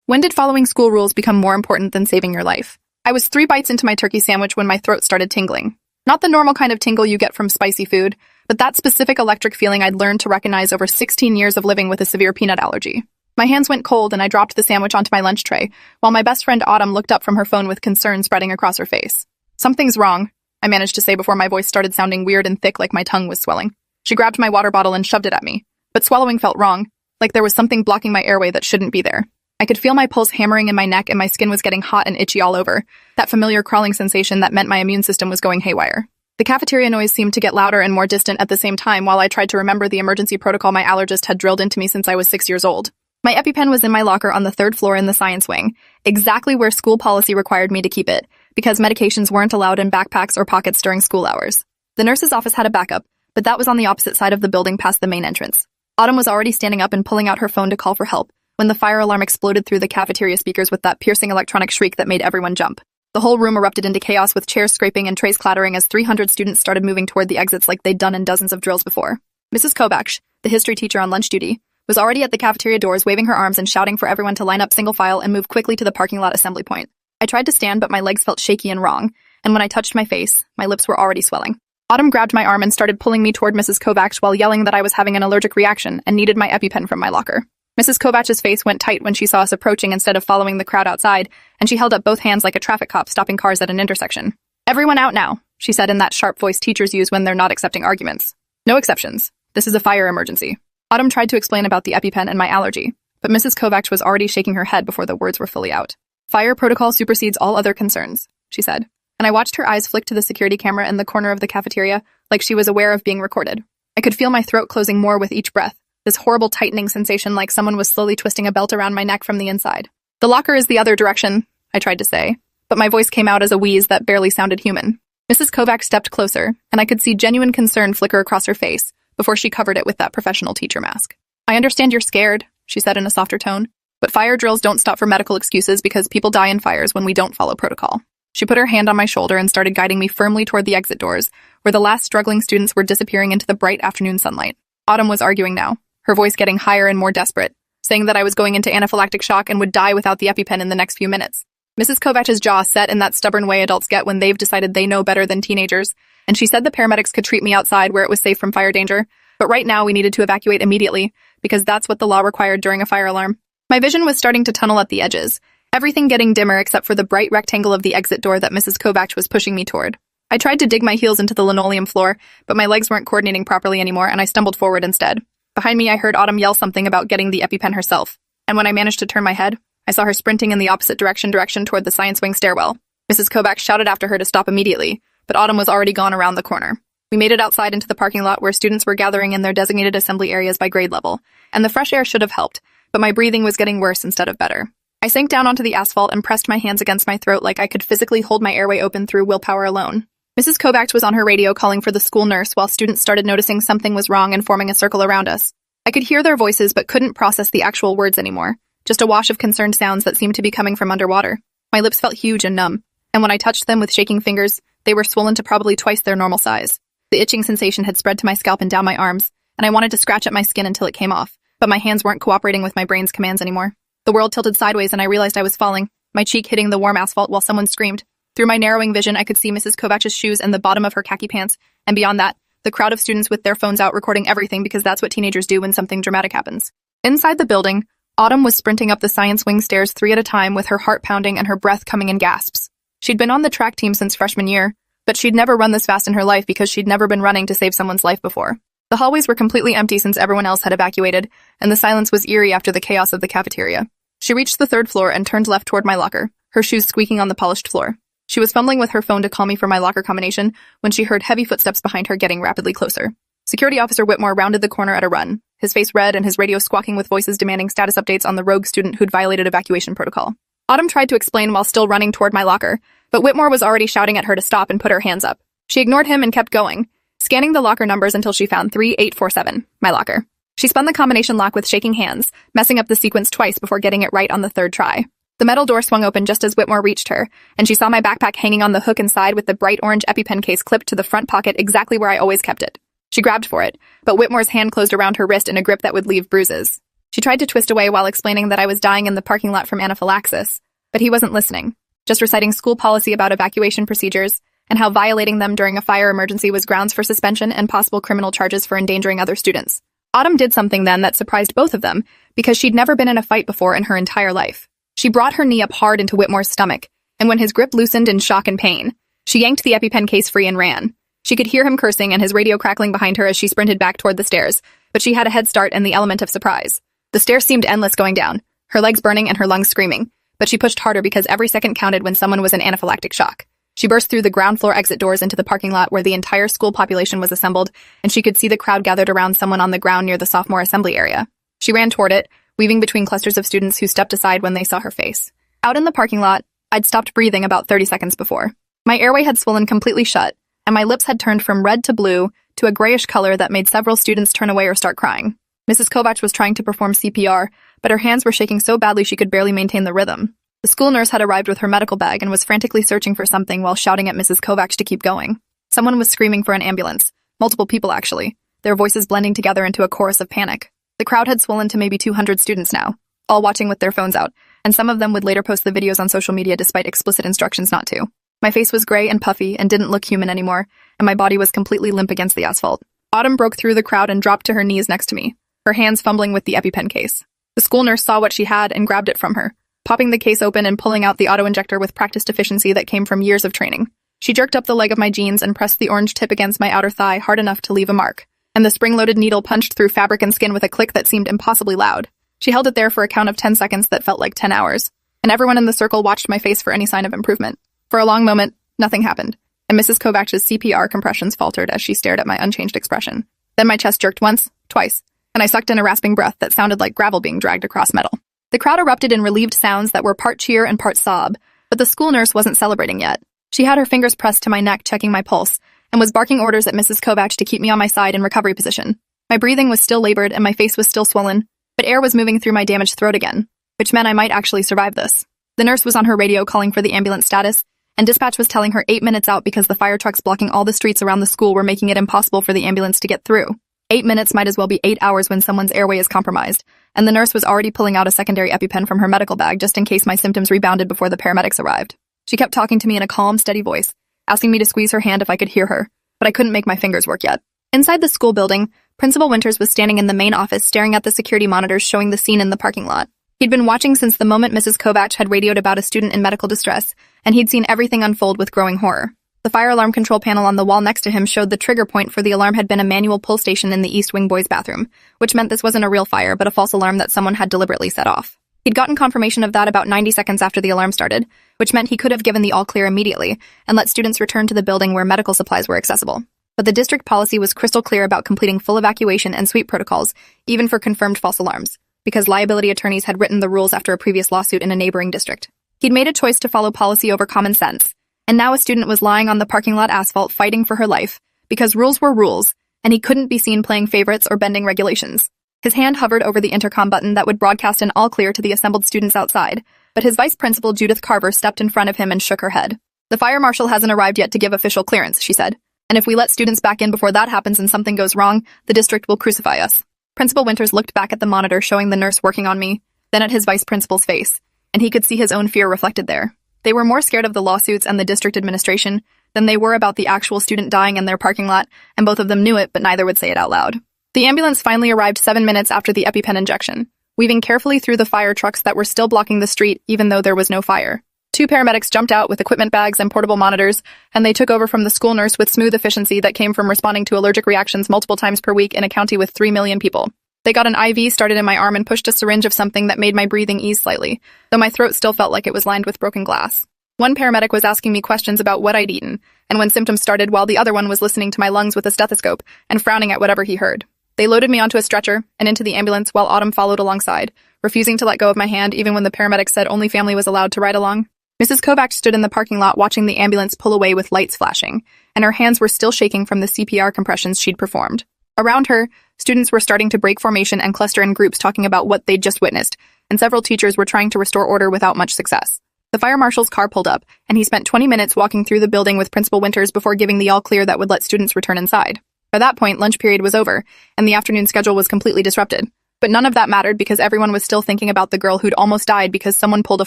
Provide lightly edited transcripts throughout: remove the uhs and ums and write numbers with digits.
When did following school rules become more important than saving your life? I was 3 bites into my turkey sandwich when my throat started tingling. Not the normal kind of tingle you get from spicy food, but that specific electric feeling I'd learned to recognize over 16 years of living with a severe peanut allergy. My hands went cold and I dropped the sandwich onto my lunch tray, while my best friend Autumn looked up from her phone with concern spreading across her face. "Something's wrong," I managed to say before my voice started sounding weird and thick like my tongue was swelling. She grabbed my water bottle and shoved it at me, but swallowing felt wrong, like there was something blocking my airway that shouldn't be there. I could feel my pulse hammering in my neck and my skin was getting hot and itchy all over, that familiar crawling sensation that meant my immune system was going haywire. The cafeteria noise seemed to get louder and more distant at the same time while I tried to remember the emergency protocol my allergist had drilled into me since I was 6 years old. My EpiPen was in my locker on the 3rd floor in the science wing, exactly where school policy required me to keep it, because medications weren't allowed in backpacks or pockets during school hours. The nurse's office had a backup, but that was on the opposite side of the building past the main entrance. Autumn was already standing up and pulling out her phone to call for help when the fire alarm exploded through the cafeteria speakers with that piercing electronic shriek that made everyone jump. The whole room erupted into chaos with chairs scraping and trays clattering as 300 students started moving toward the exits like they'd done in dozens of drills before. Mrs. Kovacs, the history teacher on lunch duty, was already at the cafeteria doors waving her arms and shouting for everyone to line up single file and move quickly to the parking lot assembly point. I tried to stand, but my legs felt shaky and wrong, and when I touched my face, my lips were already swelling. Autumn grabbed my arm and started pulling me toward Mrs. Kovacs while yelling that I was having an allergic reaction and needed my EpiPen from my locker. Mrs. Kovacs' face went tight when she saw us approaching instead of following the crowd outside, and she held up both hands like a traffic cop stopping cars at an intersection. "Everyone out now," she said in that sharp voice teachers use when they're not accepting arguments. "No exceptions. This is a fire emergency." Autumn tried to explain about the EpiPen and my allergy, but Mrs. Kovacs was already shaking her head before the words were fully out. "Fire protocol supersedes all other concerns," she said, and I watched her eyes flick to the security camera in the corner of the cafeteria like she was aware of being recorded. I could feel my throat closing more with each breath, this horrible tightening sensation like someone was slowly twisting a belt around my neck from the inside. "The locker is the other direction," I tried to say, but my voice came out as a wheeze that barely sounded human. Mrs. Kovacs stepped closer, and I could see genuine concern flicker across her face before she covered it with that professional teacher mask. "I understand you're scared," she said in a softer tone, "but fire drills don't stop for medical excuses because people die in fires when we don't follow protocol." She put her hand on my shoulder and started guiding me firmly toward the exit doors, where the last struggling students were disappearing into the bright afternoon sunlight. Autumn was arguing now, her voice getting higher and more desperate, saying that I was going into anaphylactic shock and would die without the EpiPen in the next few minutes. Mrs. Kovacs' jaw set in that stubborn way adults get when they've decided they know better than teenagers, and she said the paramedics could treat me outside where it was safe from fire danger, but right now we needed to evacuate immediately, because that's what the law required during a fire alarm. My vision was starting to tunnel at the edges, everything getting dimmer except for the bright rectangle of the exit door that Mrs. Kovacs was pushing me toward. I tried to dig my heels into the linoleum floor, but my legs weren't coordinating properly anymore, and I stumbled forward instead. Behind me, I heard Autumn yell something about getting the EpiPen herself, and when I managed to turn my head, I saw her sprinting in the opposite direction toward the science wing stairwell. Mrs. Kovacs shouted after her to stop immediately, but Autumn was already gone around the corner. We made it outside into the parking lot where students were gathering in their designated assembly areas by grade level, and the fresh air should have helped, but my breathing was getting worse instead of better. I sank down onto the asphalt and pressed my hands against my throat like I could physically hold my airway open through willpower alone. Mrs. Kovacs was on her radio calling for the school nurse while students started noticing something was wrong and forming a circle around us. I could hear their voices but couldn't process the actual words anymore, just a wash of concerned sounds that seemed to be coming from underwater. My lips felt huge and numb, and when I touched them with shaking fingers, they were swollen to probably twice their normal size. The itching sensation had spread to my scalp and down my arms, and I wanted to scratch at my skin until it came off, but my hands weren't cooperating with my brain's commands anymore. The world tilted sideways and I realized I was falling, my cheek hitting the warm asphalt while someone screamed. Through my narrowing vision, I could see Mrs. Kovacs' shoes and the bottom of her khaki pants, and beyond that, the crowd of students with their phones out recording everything because that's what teenagers do when something dramatic happens. Inside the building, Autumn was sprinting up the science wing stairs 3 at a time with her heart pounding and her breath coming in gasps. She'd been on the track team since freshman year, but she'd never run this fast in her life because she'd never been running to save someone's life before. The hallways were completely empty since everyone else had evacuated, and the silence was eerie after the chaos of the cafeteria. She reached the 3rd floor and turned left toward my locker, her shoes squeaking on the polished floor. She was fumbling with her phone to call me for my locker combination when she heard heavy footsteps behind her getting rapidly closer. Security Officer Whitmore rounded the corner at a run, his face red and his radio squawking with voices demanding status updates on the rogue student who'd violated evacuation protocol. Autumn tried to explain while still running toward my locker, but Whitmore was already shouting at her to stop and put her hands up. She ignored him and kept going, scanning the locker numbers until she found 3847, my locker. She spun the combination lock with shaking hands, messing up the sequence twice before getting it right on the 3rd try. The metal door swung open just as Whitmore reached her, and she saw my backpack hanging on the hook inside with the bright orange EpiPen case clipped to the front pocket exactly where I always kept it. She grabbed for it, but Whitmore's hand closed around her wrist in a grip that would leave bruises. She tried to twist away while explaining that I was dying in the parking lot from anaphylaxis, but he wasn't listening, just reciting school policy about evacuation procedures and how violating them during a fire emergency was grounds for suspension and possible criminal charges for endangering other students. Autumn did something then that surprised both of them, because she'd never been in a fight before in her entire life. She brought her knee up hard into Whitmore's stomach, and when his grip loosened in shock and pain, she yanked the EpiPen case free and ran. She could hear him cursing and his radio crackling behind her as she sprinted back toward the stairs, but she had a head start and the element of surprise. The stairs seemed endless going down, her legs burning and her lungs screaming, but she pushed harder because every second counted when someone was in anaphylactic shock. She burst through the ground floor exit doors into the parking lot where the entire school population was assembled, and she could see the crowd gathered around someone on the ground near the sophomore assembly area. She ran toward it, weaving between clusters of students who stepped aside when they saw her face. Out in the parking lot, I'd stopped breathing about 30 seconds before. My airway had swollen completely shut, and my lips had turned from red to blue to a grayish color that made several students turn away or start crying. Mrs. Kovacs was trying to perform CPR, but her hands were shaking so badly she could barely maintain the rhythm. The school nurse had arrived with her medical bag and was frantically searching for something while shouting at Mrs. Kovacs to keep going. Someone was screaming for an ambulance. Multiple people, actually, their voices blending together into a chorus of panic. The crowd had swollen to maybe 200 students now, all watching with their phones out, and some of them would later post the videos on social media despite explicit instructions not to. My face was gray and puffy and didn't look human anymore, and my body was completely limp against the asphalt. Autumn broke through the crowd and dropped to her knees next to me, her hands fumbling with the EpiPen case. The school nurse saw what she had and grabbed it from her, popping the case open and pulling out the auto-injector with practiced efficiency that came from years of training. She jerked up the leg of my jeans and pressed the orange tip against my outer thigh hard enough to leave a mark, and the spring-loaded needle punched through fabric and skin with a click that seemed impossibly loud. She held it there for a count of 10 seconds that felt like 10 hours, and everyone in the circle watched my face for any sign of improvement. For a long moment, nothing happened, and Mrs. Kovacs' CPR compressions faltered as she stared at my unchanged expression. Then my chest jerked once, twice, and I sucked in a rasping breath that sounded like gravel being dragged across metal. The crowd erupted in relieved sounds that were part cheer and part sob, but the school nurse wasn't celebrating yet. She had her fingers pressed to my neck, checking my pulse, and was barking orders at Mrs. Kovacs to keep me on my side in recovery position. My breathing was still labored and my face was still swollen, but air was moving through my damaged throat again, which meant I might actually survive this. The nurse was on her radio calling for the ambulance status, and dispatch was telling her 8 minutes out because the fire trucks blocking all the streets around the school were making it impossible for the ambulance to get through. 8 minutes might as well be 8 hours when someone's airway is compromised, and the nurse was already pulling out a secondary EpiPen from her medical bag just in case my symptoms rebounded before the paramedics arrived. She kept talking to me in a calm, steady voice, asking me to squeeze her hand if I could hear her, but I couldn't make my fingers work yet. Inside the school building, Principal Winters was standing in the main office staring at the security monitors showing the scene in the parking lot. He'd been watching since the moment Mrs. Kovacs had radioed about a student in medical distress, and he'd seen everything unfold with growing horror. The fire alarm control panel on the wall next to him showed the trigger point for the alarm had been a manual pull station in the East Wing boys' bathroom, which meant this wasn't a real fire but a false alarm that someone had deliberately set off. He'd gotten confirmation of that about 90 seconds after the alarm started, which meant he could have given the all-clear immediately and let students return to the building where medical supplies were accessible. But the district policy was crystal clear about completing full evacuation and sweep protocols, even for confirmed false alarms, because liability attorneys had written the rules after a previous lawsuit in a neighboring district. He'd made a choice to follow policy over common sense, and now a student was lying on the parking lot asphalt fighting for her life, because rules were rules, and he couldn't be seen playing favorites or bending regulations. His hand hovered over the intercom button that would broadcast an all clear to the assembled students outside, but his vice principal, Judith Carver, stepped in front of him and shook her head. "The fire marshal hasn't arrived yet to give official clearance," she said, "and if we let students back in before that happens and something goes wrong, the district will crucify us." Principal Winters looked back at the monitor showing the nurse working on me, then at his vice principal's face, and he could see his own fear reflected there. They were more scared of the lawsuits and the district administration than they were about the actual student dying in their parking lot, and both of them knew it, but neither would say it out loud. The ambulance finally arrived 7 minutes after the EpiPen injection, weaving carefully through the fire trucks that were still blocking the street even though there was no fire. 2 paramedics jumped out with equipment bags and portable monitors, and they took over from the school nurse with smooth efficiency that came from responding to allergic reactions multiple times per week in a county with 3 million people. They got an IV started in my arm and pushed a syringe of something that made my breathing ease slightly, though my throat still felt like it was lined with broken glass. One paramedic was asking me questions about what I'd eaten, and when symptoms started, while the other one was listening to my lungs with a stethoscope and frowning at whatever he heard. They loaded me onto a stretcher and into the ambulance while Autumn followed alongside, refusing to let go of my hand even when the paramedic said only family was allowed to ride along. Mrs. Kovacs stood in the parking lot watching the ambulance pull away with lights flashing, and her hands were still shaking from the CPR compressions she'd performed. Around her, students were starting to break formation and cluster in groups talking about what they'd just witnessed, and several teachers were trying to restore order without much success. The fire marshal's car pulled up, and he spent 20 minutes walking through the building with Principal Winters before giving the all-clear that would let students return inside. By that point, lunch period was over, and the afternoon schedule was completely disrupted. But none of that mattered because everyone was still thinking about the girl who'd almost died because someone pulled a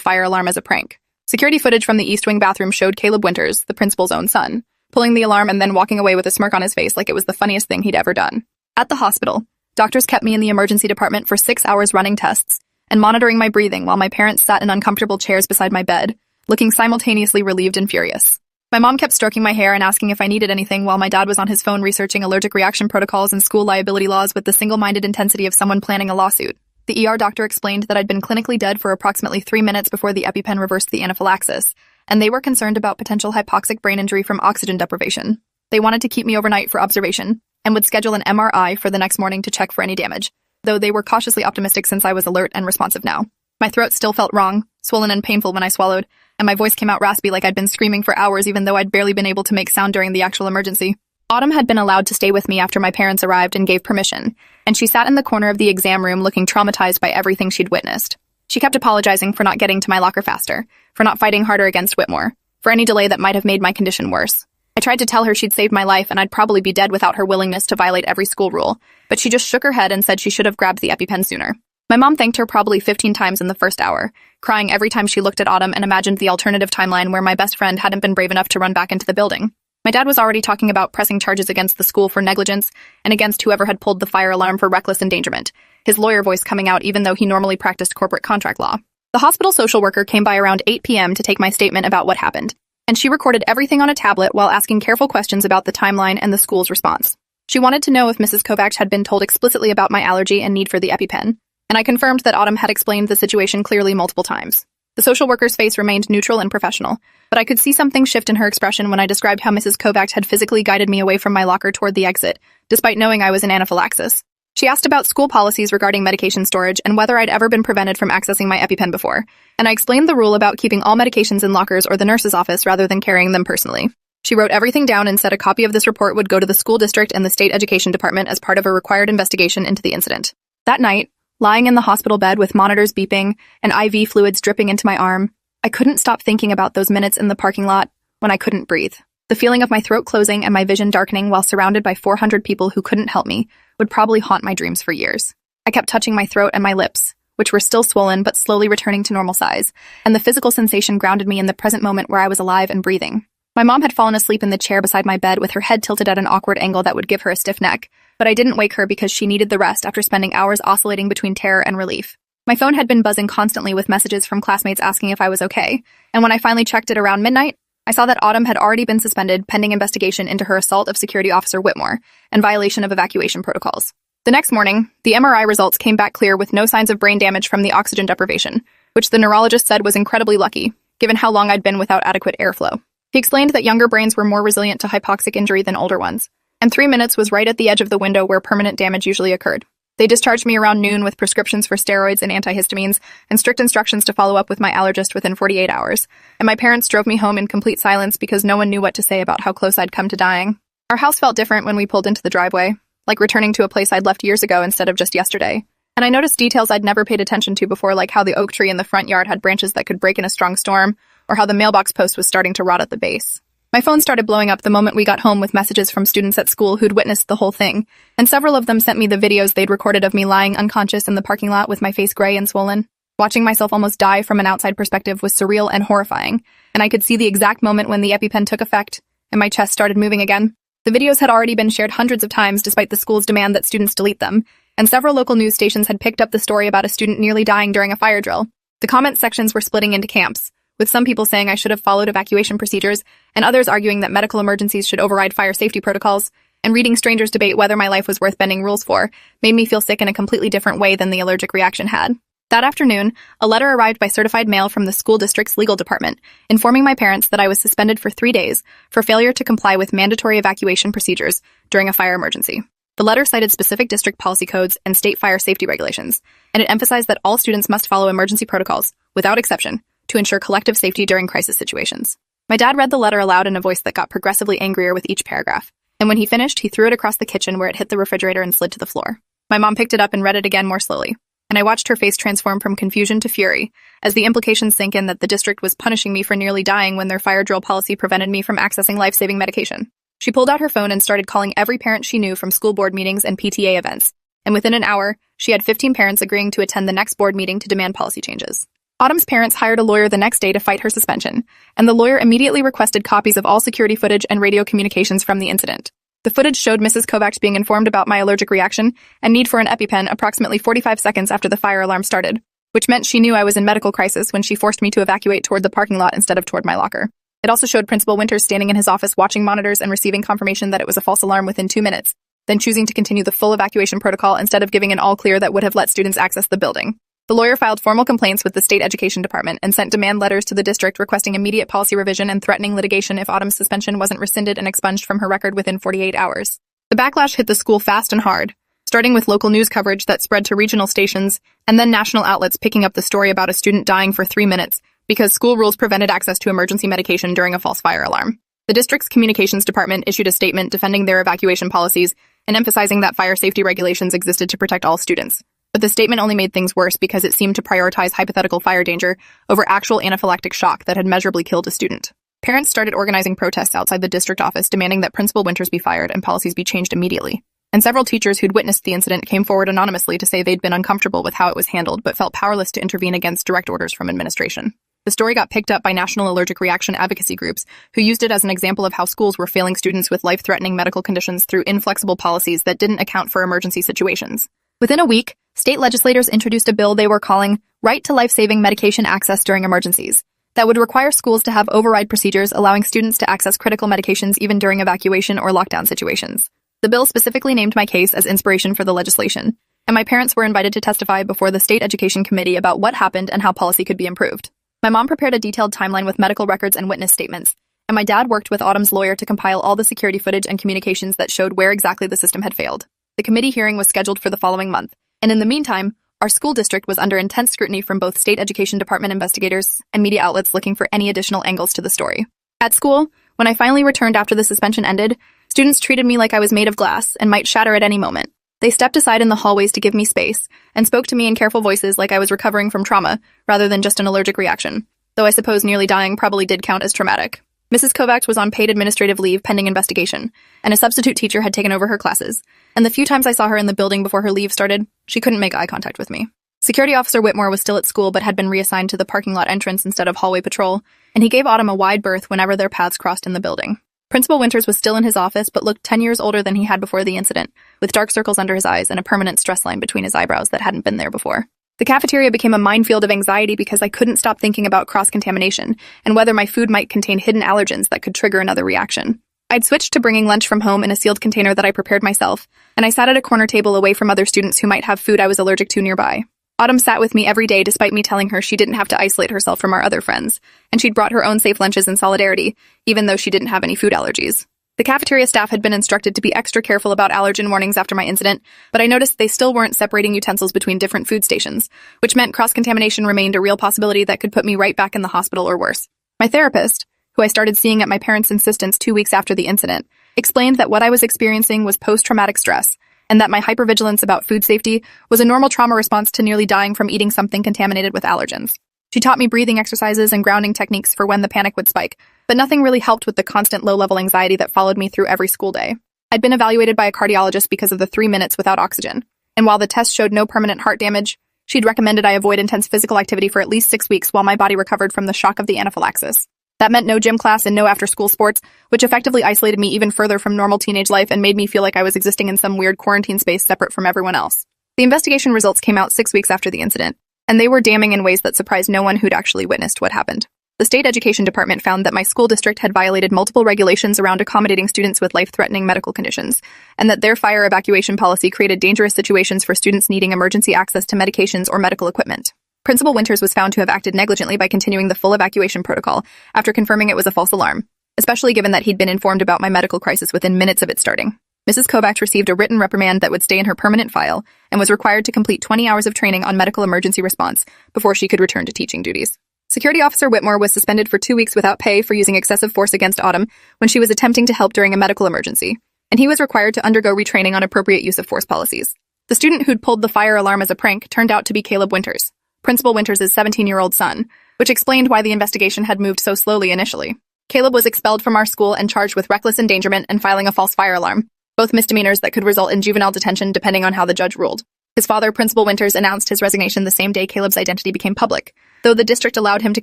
fire alarm as a prank. Security footage from the East Wing bathroom showed Caleb Winters, the principal's own son, pulling the alarm and then walking away with a smirk on his face like it was the funniest thing he'd ever done. At the hospital, doctors kept me in the emergency department for 6 hours running tests and monitoring my breathing while my parents sat in uncomfortable chairs beside my bed, looking simultaneously relieved and furious. My mom kept stroking my hair and asking if I needed anything while my dad was on his phone researching allergic reaction protocols and school liability laws with the single-minded intensity of someone planning a lawsuit. The ER doctor explained that I'd been clinically dead for approximately 3 minutes before the EpiPen reversed the anaphylaxis, and they were concerned about potential hypoxic brain injury from oxygen deprivation. They wanted to keep me overnight for observation and would schedule an MRI for the next morning to check for any damage, though they were cautiously optimistic since I was alert and responsive now. My throat still felt wrong, swollen and painful when I swallowed, and my voice came out raspy like I'd been screaming for hours even though I'd barely been able to make sound during the actual emergency. Autumn had been allowed to stay with me after my parents arrived and gave permission, and she sat in the corner of the exam room looking traumatized by everything she'd witnessed. She kept apologizing for not getting to my locker faster, for not fighting harder against Whitmore, for any delay that might have made my condition worse. I tried to tell her she'd saved my life and I'd probably be dead without her willingness to violate every school rule, but she just shook her head and said she should have grabbed the EpiPen sooner. My mom thanked her probably 15 times in the first hour, crying every time she looked at Autumn and imagined the alternative timeline where my best friend hadn't been brave enough to run back into the building. My dad was already talking about pressing charges against the school for negligence and against whoever had pulled the fire alarm for reckless endangerment, his lawyer voice coming out even though he normally practiced corporate contract law. The hospital social worker came by around 8 p.m. to take my statement about what happened, and she recorded everything on a tablet while asking careful questions about the timeline and the school's response. She wanted to know if Mrs. Kovacs had been told explicitly about my allergy and need for the EpiPen, and I confirmed that Autumn had explained the situation clearly multiple times. The social worker's face remained neutral and professional, but I could see something shift in her expression when I described how Mrs. Kovacs had physically guided me away from my locker toward the exit, despite knowing I was in anaphylaxis. She asked about school policies regarding medication storage and whether I'd ever been prevented from accessing my EpiPen before, and I explained the rule about keeping all medications in lockers or the nurse's office rather than carrying them personally. She wrote everything down and said a copy of this report would go to the school district and the state education department as part of a required investigation into the incident. That night, lying in the hospital bed with monitors beeping and IV fluids dripping into my arm, I couldn't stop thinking about those minutes in the parking lot when I couldn't breathe. The feeling of my throat closing and my vision darkening while surrounded by 400 people who couldn't help me would probably haunt my dreams for years. I kept touching my throat and my lips, which were still swollen but slowly returning to normal size, and the physical sensation grounded me in the present moment where I was alive and breathing. My mom had fallen asleep in the chair beside my bed with her head tilted at an awkward angle that would give her a stiff neck, but I didn't wake her because she needed the rest after spending hours oscillating between terror and relief. My phone had been buzzing constantly with messages from classmates asking if I was okay, and when I finally checked it around midnight, I saw that Autumn had already been suspended pending investigation into her assault of Security Officer Whitmore and violation of evacuation protocols. The next morning, the MRI results came back clear with no signs of brain damage from the oxygen deprivation, which the neurologist said was incredibly lucky, given how long I'd been without adequate airflow. He explained that younger brains were more resilient to hypoxic injury than older ones, and 3 minutes was right at the edge of the window where permanent damage usually occurred. They discharged me around noon with prescriptions for steroids and antihistamines and strict instructions to follow up with my allergist within 48 hours, and my parents drove me home in complete silence because no one knew what to say about how close I'd come to dying. Our house felt different when we pulled into the driveway, like returning to a place I'd left years ago instead of just yesterday. And I noticed details I'd never paid attention to before, like how the oak tree in the front yard had branches that could break in a strong storm, or how the mailbox post was starting to rot at the base. My phone started blowing up the moment we got home with messages from students at school who'd witnessed the whole thing, and several of them sent me the videos they'd recorded of me lying unconscious in the parking lot with my face gray and swollen. Watching myself almost die from an outside perspective was surreal and horrifying, and I could see the exact moment when the EpiPen took effect, and my chest started moving again. The videos had already been shared hundreds of times despite the school's demand that students delete them, and several local news stations had picked up the story about a student nearly dying during a fire drill. The comment sections were splitting into camps, with some people saying I should have followed evacuation procedures, and others arguing that medical emergencies should override fire safety protocols, and reading strangers debate whether my life was worth bending rules for made me feel sick in a completely different way than the allergic reaction had. That afternoon, a letter arrived by certified mail from the school district's legal department, informing my parents that I was suspended for 3 days for failure to comply with mandatory evacuation procedures during a fire emergency. The letter cited specific district policy codes and state fire safety regulations, and it emphasized that all students must follow emergency protocols, without exception, to ensure collective safety during crisis situations. My dad read the letter aloud in a voice that got progressively angrier with each paragraph, and when he finished, he threw it across the kitchen where it hit the refrigerator and slid to the floor. My mom picked it up and read it again more slowly, and I watched her face transform from confusion to fury as the implications sank in that the district was punishing me for nearly dying when their fire drill policy prevented me from accessing life-saving medication. She pulled out her phone and started calling every parent she knew from school board meetings and PTA events, and within an hour, she had 15 parents agreeing to attend the next board meeting to demand policy changes. Autumn's parents hired a lawyer the next day to fight her suspension, and the lawyer immediately requested copies of all security footage and radio communications from the incident. The footage showed Mrs. Kovacs being informed about my allergic reaction and need for an EpiPen approximately 45 seconds after the fire alarm started, which meant she knew I was in medical crisis when she forced me to evacuate toward the parking lot instead of toward my locker. It also showed Principal Winters standing in his office watching monitors and receiving confirmation that it was a false alarm within 2 minutes, then choosing to continue the full evacuation protocol instead of giving an all-clear that would have let students access the building. The lawyer filed formal complaints with the state education department and sent demand letters to the district requesting immediate policy revision and threatening litigation if Autumn's suspension wasn't rescinded and expunged from her record within 48 hours. The backlash hit the school fast and hard, starting with local news coverage that spread to regional stations and then national outlets picking up the story about a student dying for 3 minutes because school rules prevented access to emergency medication during a false fire alarm. The district's communications department issued a statement defending their evacuation policies and emphasizing that fire safety regulations existed to protect all students. But the statement only made things worse because it seemed to prioritize hypothetical fire danger over actual anaphylactic shock that had measurably killed a student. Parents started organizing protests outside the district office demanding that Principal Winters be fired and policies be changed immediately. And several teachers who'd witnessed the incident came forward anonymously to say they'd been uncomfortable with how it was handled but felt powerless to intervene against direct orders from administration. The story got picked up by national allergic reaction advocacy groups who used it as an example of how schools were failing students with life-threatening medical conditions through inflexible policies that didn't account for emergency situations. Within a week, state legislators introduced a bill they were calling Right to Life-Saving Medication Access During Emergencies that would require schools to have override procedures allowing students to access critical medications even during evacuation or lockdown situations. The bill specifically named my case as inspiration for the legislation, and my parents were invited to testify before the State Education Committee about what happened and how policy could be improved. My mom prepared a detailed timeline with medical records and witness statements, and my dad worked with Autumn's lawyer to compile all the security footage and communications that showed where exactly the system had failed. The committee hearing was scheduled for the following month, and in the meantime, our school district was under intense scrutiny from both state education department investigators and media outlets looking for any additional angles to the story. At school, when I finally returned after the suspension ended, students treated me like I was made of glass and might shatter at any moment. They stepped aside in the hallways to give me space and spoke to me in careful voices like I was recovering from trauma rather than just an allergic reaction, though I suppose nearly dying probably did count as traumatic. Mrs. Kovacs was on paid administrative leave pending investigation, and a substitute teacher had taken over her classes, and the few times I saw her in the building before her leave started, she couldn't make eye contact with me. Security Officer Whitmore was still at school but had been reassigned to the parking lot entrance instead of hallway patrol, and he gave Autumn a wide berth whenever their paths crossed in the building. Principal Winters was still in his office but looked 10 years older than he had before the incident, with dark circles under his eyes and a permanent stress line between his eyebrows that hadn't been there before. The cafeteria became a minefield of anxiety because I couldn't stop thinking about cross-contamination and whether my food might contain hidden allergens that could trigger another reaction. I'd switched to bringing lunch from home in a sealed container that I prepared myself, and I sat at a corner table away from other students who might have food I was allergic to nearby. Autumn sat with me every day despite me telling her she didn't have to isolate herself from our other friends, and she'd brought her own safe lunches in solidarity, even though she didn't have any food allergies. The cafeteria staff had been instructed to be extra careful about allergen warnings after my incident, but I noticed they still weren't separating utensils between different food stations, which meant cross-contamination remained a real possibility that could put me right back in the hospital or worse. My therapist, who I started seeing at my parents' insistence 2 weeks after the incident, explained that what I was experiencing was post-traumatic stress, and that my hypervigilance about food safety was a normal trauma response to nearly dying from eating something contaminated with allergens. She taught me breathing exercises and grounding techniques for when the panic would spike, but nothing really helped with the constant low-level anxiety that followed me through every school day. I'd been evaluated by a cardiologist because of the 3 minutes without oxygen, and while the test showed no permanent heart damage, she'd recommended I avoid intense physical activity for at least 6 weeks while my body recovered from the shock of the anaphylaxis. That meant no gym class and no after-school sports, which effectively isolated me even further from normal teenage life and made me feel like I was existing in some weird quarantine space separate from everyone else. The investigation results came out 6 weeks after the incident, and they were damning in ways that surprised no one who'd actually witnessed what happened. The state education department found that my school district had violated multiple regulations around accommodating students with life-threatening medical conditions, and that their fire evacuation policy created dangerous situations for students needing emergency access to medications or medical equipment. Principal Winters was found to have acted negligently by continuing the full evacuation protocol after confirming it was a false alarm, especially given that he'd been informed about my medical crisis within minutes of it starting. Mrs. Kovacs received a written reprimand that would stay in her permanent file and was required to complete 20 hours of training on medical emergency response before she could return to teaching duties. Security Officer Whitmore was suspended for 2 weeks without pay for using excessive force against Autumn when she was attempting to help during a medical emergency, and he was required to undergo retraining on appropriate use of force policies. The student who'd pulled the fire alarm as a prank turned out to be Caleb Winters, Principal Winters' 17-year-old son, which explained why the investigation had moved so slowly initially. Caleb was expelled from our school and charged with reckless endangerment and filing a false fire alarm, both misdemeanors that could result in juvenile detention depending on how the judge ruled. His father, Principal Winters, announced his resignation the same day Caleb's identity became public, though the district allowed him to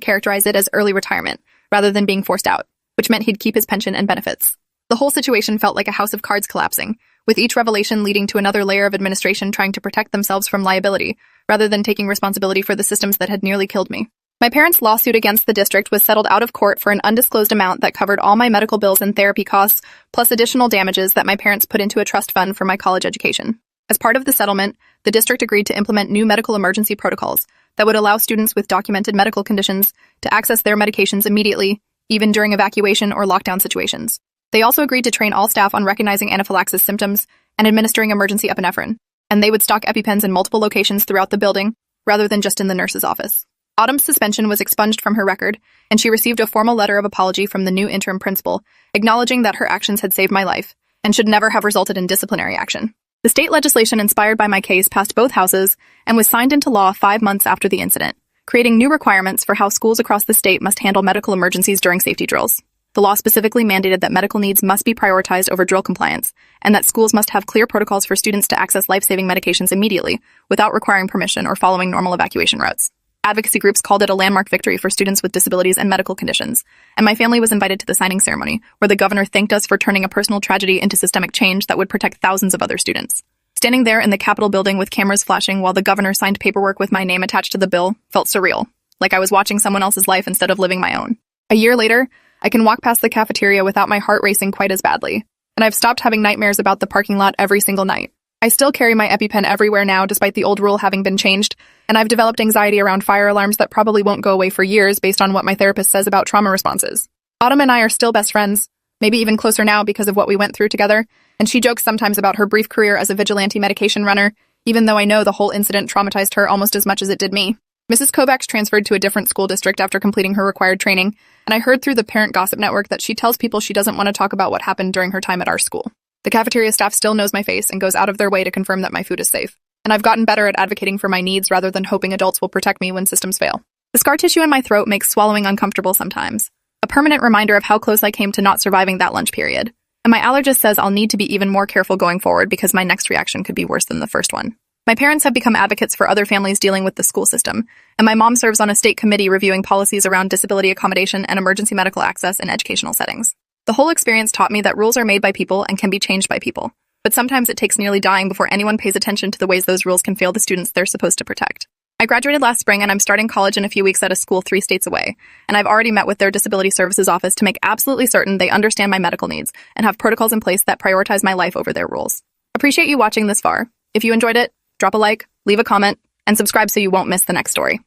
characterize it as early retirement, rather than being forced out, which meant he'd keep his pension and benefits. The whole situation felt like a house of cards collapsing, with each revelation leading to another layer of administration trying to protect themselves from liability, rather than taking responsibility for the systems that had nearly killed me. My parents' lawsuit against the district was settled out of court for an undisclosed amount that covered all my medical bills and therapy costs, plus additional damages that my parents put into a trust fund for my college education. As part of the settlement, the district agreed to implement new medical emergency protocols that would allow students with documented medical conditions to access their medications immediately, even during evacuation or lockdown situations. They also agreed to train all staff on recognizing anaphylaxis symptoms and administering emergency epinephrine, and they would stock EpiPens in multiple locations throughout the building, rather than just in the nurse's office. Autumn's suspension was expunged from her record, and she received a formal letter of apology from the new interim principal, acknowledging that her actions had saved my life and should never have resulted in disciplinary action. The state legislation inspired by my case passed both houses and was signed into law 5 months after the incident, creating new requirements for how schools across the state must handle medical emergencies during safety drills. The law specifically mandated that medical needs must be prioritized over drill compliance, and that schools must have clear protocols for students to access life-saving medications immediately, without requiring permission or following normal evacuation routes. Advocacy groups called it a landmark victory for students with disabilities and medical conditions, and my family was invited to the signing ceremony, where the governor thanked us for turning a personal tragedy into systemic change that would protect thousands of other students. Standing there in the Capitol building with cameras flashing while the governor signed paperwork with my name attached to the bill felt surreal, like I was watching someone else's life instead of living my own. A year later, I can walk past the cafeteria without my heart racing quite as badly, and I've stopped having nightmares about the parking lot every single night. I still carry my EpiPen everywhere now despite the old rule having been changed, and I've developed anxiety around fire alarms that probably won't go away for years based on what my therapist says about trauma responses. Autumn and I are still best friends, maybe even closer now because of what we went through together, and she jokes sometimes about her brief career as a vigilante medication runner, even though I know the whole incident traumatized her almost as much as it did me. Mrs. Kovacs transferred to a different school district after completing her required training, and I heard through the parent gossip network that she tells people she doesn't want to talk about what happened during her time at our school. The cafeteria staff still knows my face and goes out of their way to confirm that my food is safe, and I've gotten better at advocating for my needs rather than hoping adults will protect me when systems fail. The scar tissue in my throat makes swallowing uncomfortable sometimes, a permanent reminder of how close I came to not surviving that lunch period. And my allergist says I'll need to be even more careful going forward because my next reaction could be worse than the first one. My parents have become advocates for other families dealing with the school system, and my mom serves on a state committee reviewing policies around disability accommodation and emergency medical access in educational settings. The whole experience taught me that rules are made by people and can be changed by people, but sometimes it takes nearly dying before anyone pays attention to the ways those rules can fail the students they're supposed to protect. I graduated last spring and I'm starting college in a few weeks at a school 3 states away, and I've already met with their disability services office to make absolutely certain they understand my medical needs and have protocols in place that prioritize my life over their rules. Appreciate you watching this far. If you enjoyed it, drop a like, leave a comment, and subscribe so you won't miss the next story.